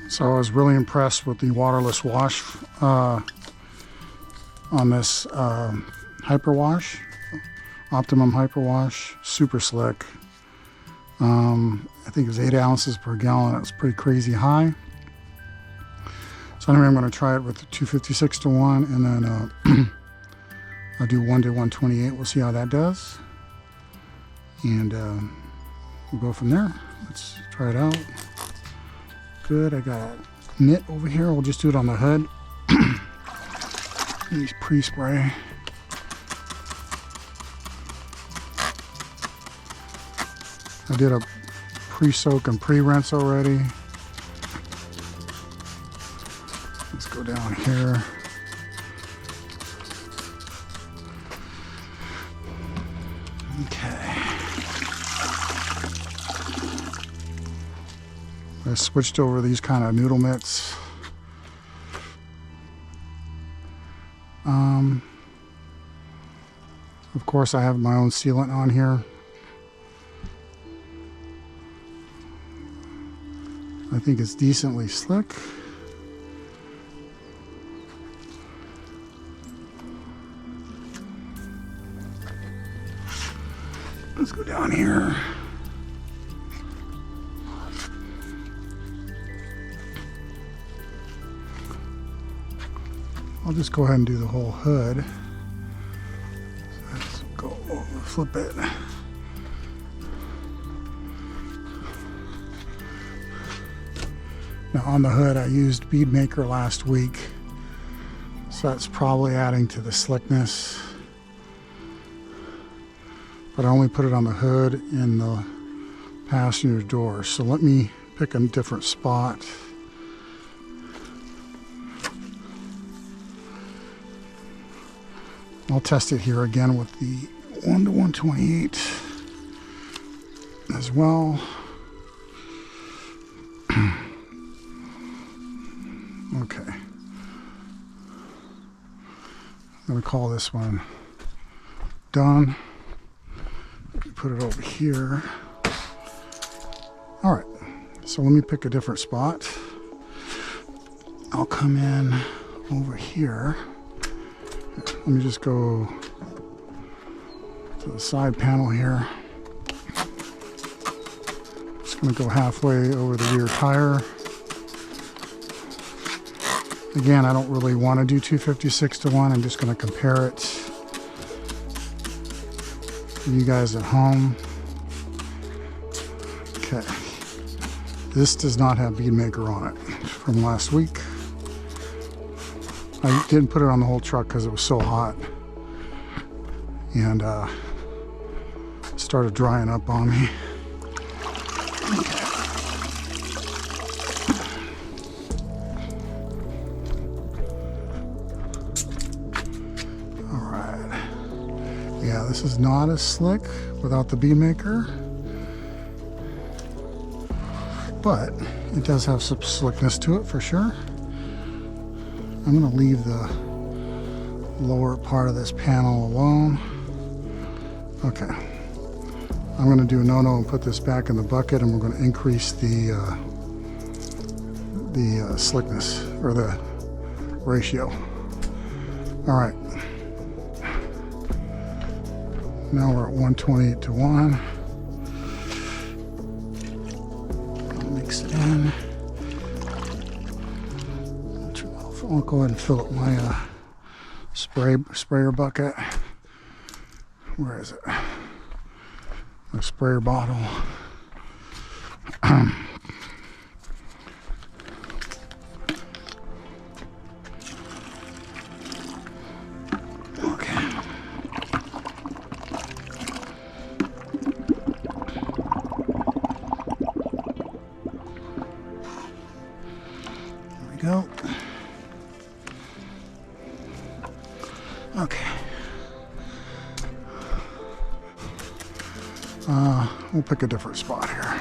So I was really impressed with the waterless wash on this Hyper Wash, Optimum Hyper Wash. Super slick. I think it was 8 ounces per gallon. It was pretty crazy high. So anyway, I'm going to try it with the 256 to 1, and then I'll do 1 to 128. We'll see how that does, and we'll go from there. Let's try it out. Good. I got a knit over here. We'll just do it on the hood. Use pre-spray. I did a pre-soak and pre-rinse already. Let's go down here. Okay. I switched over these kind of noodle mitts. Of course, I have my own sealant on here. I think it's decently slick. Let's go down here. I'll just go ahead and do the whole hood. Let's go over, flip it. Now on the hood I used Bead Maker last week, so that's probably adding to the slickness. But I only put it on the hood in the passenger door. So let me pick a different spot. I'll test it here again with the 1 to 128 as well. Okay. I'm going to call this one done. Put it over here. All right. So let me pick a different spot. I'll come in over here. Let me just go to the side panel here. Just going to go halfway over the rear tire. Again, I don't really want to do 256 to 1. I'm just going to compare it for you guys at home. Okay. This does not have Bead Maker on it from last week. I didn't put it on the whole truck because it was so hot, and started drying up on me. Okay. All right. Yeah, this is not as slick without the Bead Maker, but it does have some slickness to it for sure. I'm going to leave the lower part of this panel alone. Okay. I'm going to do a no-no and put this back in the bucket, and we're going to increase the slickness, or the ratio. All right. Now we're at 128 to 1. I'll mix it in. I'll go ahead and fill up my sprayer bucket. Where is it? My sprayer bottle. Okay. There we go. Okay. We'll pick a different spot here.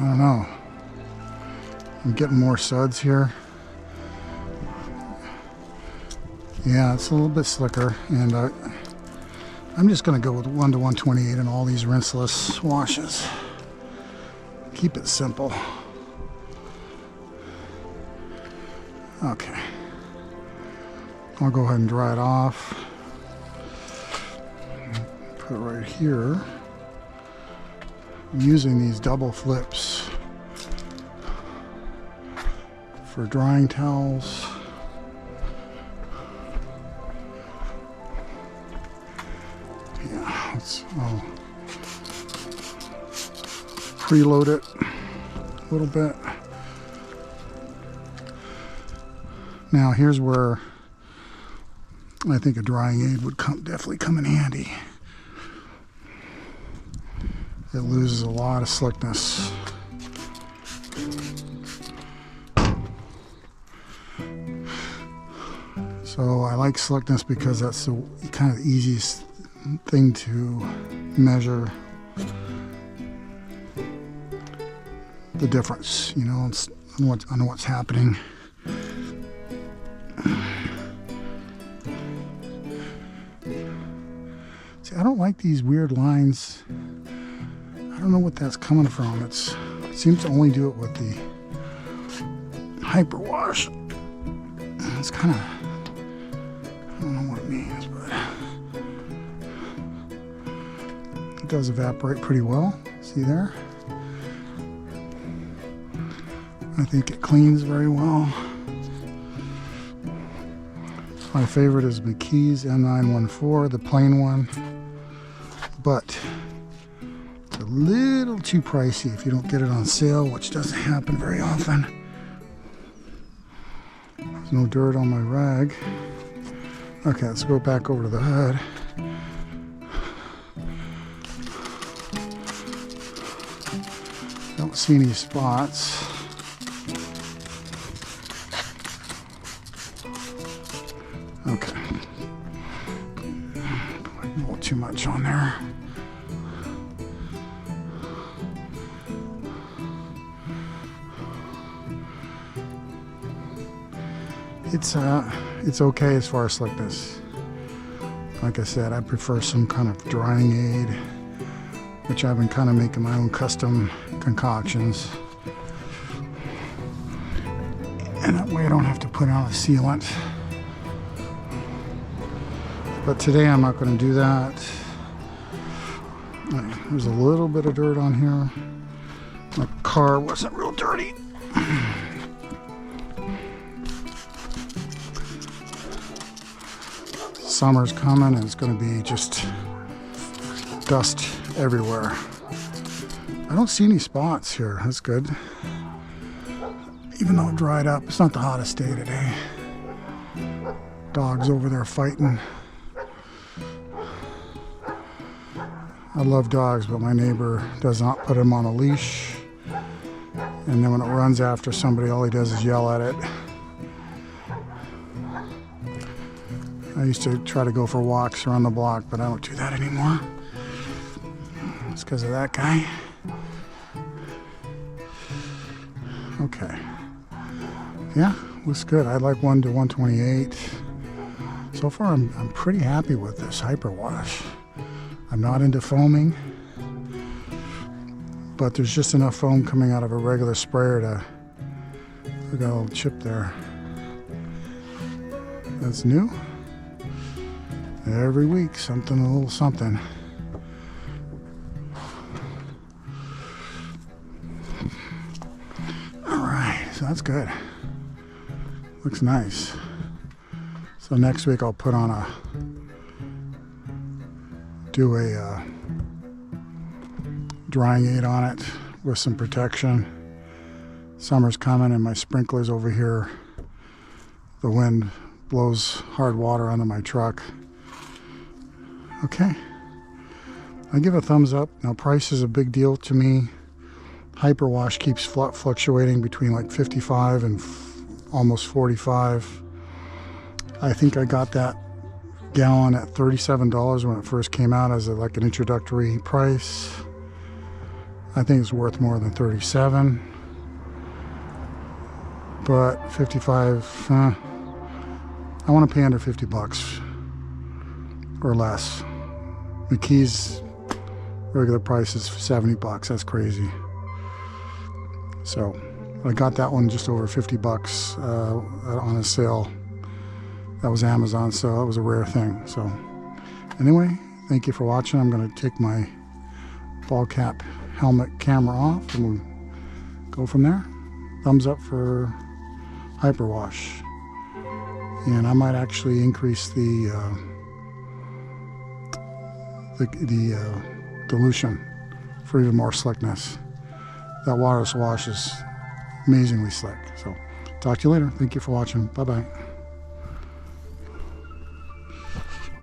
don't know. I'm getting more suds here. Yeah, it's a little bit slicker, and I'm just going to go with 1 to 128 in all these rinseless washes. Keep it simple. Okay. I'll go ahead and dry it off. Put it right here. I'm using these double flips for drying towels. Yeah, I'll preload it a little bit. Now here's where I think a drying aid would definitely come in handy. It loses a lot of slickness. So I like slickness because that's the kind of the easiest thing to measure the difference, you know, on what's happening. See, I don't like these weird lines. I don't know what that's coming from. It seems to only do it with the hyper wash. It's kind of, I don't know what it means, but it does evaporate pretty well. See there? I think it cleans very well. My favorite is McKee's M914, the plain one, but it's a little too pricey if you don't get it on sale, which doesn't happen very often. There's no dirt on my rag. Okay, let's go back over to the hood. Don't see any spots. Okay. A little too much on there. It's okay as far as slickness. Like I said, I prefer some kind of drying aid, which I've been kind of making my own custom concoctions. And that way I don't have to put on a sealant. But today I'm not going to do that. There's a little bit of dirt on here. My car wasn't real dirty. Summer's coming and it's going to be just dust everywhere. I don't see any spots here. That's good. Even though it dried up, it's not the hottest day today. Dogs over there fighting. I love dogs, but my neighbor does not put him on a leash. And then when it runs after somebody, all he does is yell at it. I used to try to go for walks around the block, but I don't do that anymore. It's because of that guy. Okay. Yeah, looks good. I like 1 to 128. So far, I'm pretty happy with this hyper wash. I'm not into foaming, but there's just enough foam coming out of a regular sprayer to, look at a little chip there. That's new. Every week, something, a little something. All right, so that's good. Looks nice. So next week I'll put on do a drying aid on it with some protection. Summer's coming and my sprinklers over here, the wind blows hard water onto my truck. Okay, I give a thumbs up. Now price is a big deal to me. Hyperwash keeps fluctuating between like 55 and almost 45. I think I got that gallon at $37 when it first came out as like an introductory price. I think it's worth more than 37, but 55, I want to pay under 50 bucks or less. The keys regular price is 70 bucks. That's crazy. So I got that one just over 50 bucks on a sale. That was Amazon, so that was a rare thing. So anyway, thank you for watching. I'm going to take my ball cap helmet camera off and we'll go from there. Thumbs up for Hyperwash. And I might actually increase the dilution for even more slickness. That waterless wash is amazingly slick. So talk to you later. Thank you for watching. Bye bye.